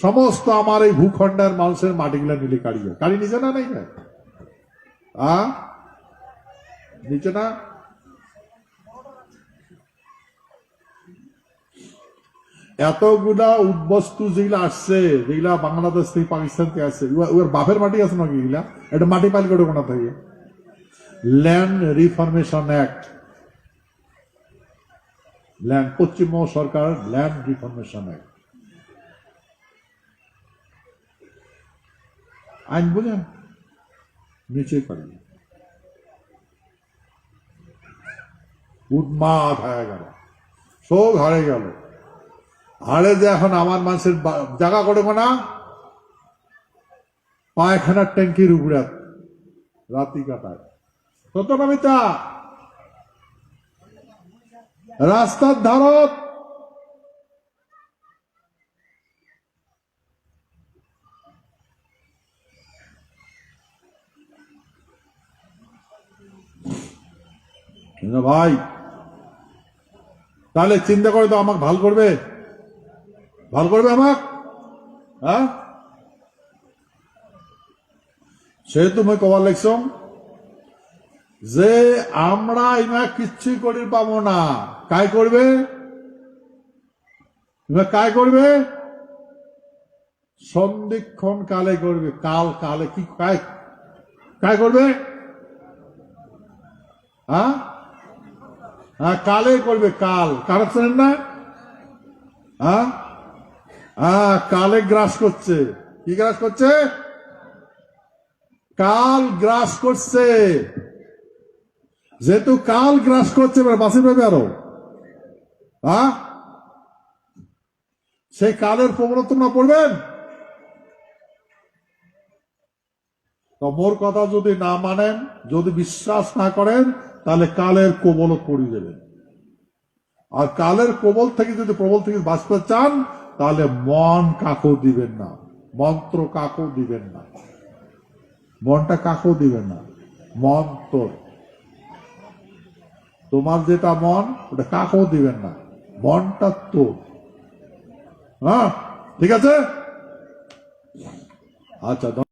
সমস্ত আমার এই ভূখণ্ডের মানুষের মাটিগুলা নিলে কাড়িয়ে কাড়ি নিচে না নাই নিচে না। এতগুলা উদ্বস্তু যেগুলা আসছে, যেগুলা বাংলাদেশ থেকে পাকিস্তান থেকে আসছে, ওর বাপের মাটি আছে নাকি? এগুলা এটা মাটি পাইল করে কোনা থেকে? Land reformation act, land, Paschimbanga সরকার ল্যান্ড রিফরমেশন অ্যাক্ট আইন বুঝেন, নিচে পারি উন্মাদ হয়ে গেল, সব হারে গেল। হারে যে এখন আমার মানুষের জায়গা করে না পায়খানার ট্যাঙ্কির উপরে রাতি কাটায়, কত নামিতা রাস্তার ধারত ভাই। তাহলে চিন্তা করে তো আমাকে ভাল করবে, ভাল করবে আমাকে? হ্যাঁ, সে তুমি কবার লিখছ যে আমরা ইমা কিচ্ছুই করি পাবো না, কাই করবে? কাই করবে? সন্ধিক্ষণ কালে করবে, কাল কালে কি কাই করবে? হ্যাঁ, কালে করবে, কাল কারা চেনেন না? হ্যাঁ, কালে গ্রাস করছে। কি গ্রাস করছে? কাল গ্রাস করছে। যেহেতু কাল গ্রাস করছে, এবার বাঁচি পাবে আরো। সেই কালের প্রবণতা পড়বেন তো। মোর কথা যদি না মানেন, যদি বিশ্বাস না করেন, তাহলে কালের কবল পড়ে যাবেন। আর কালের কবল থেকে যদি প্রবল থেকে বাঁচতে চান, তাহলে মন কাকেও দিবেন না, মন্ত্র কাকেও দিবেন না, মনটা কাকেও দিবেন না। মন তোমার যেটা মন, ওটা কাকেও দিবেন না, মনটা তোর। হ্যাঁ, ঠিক আছে? আচ্ছা।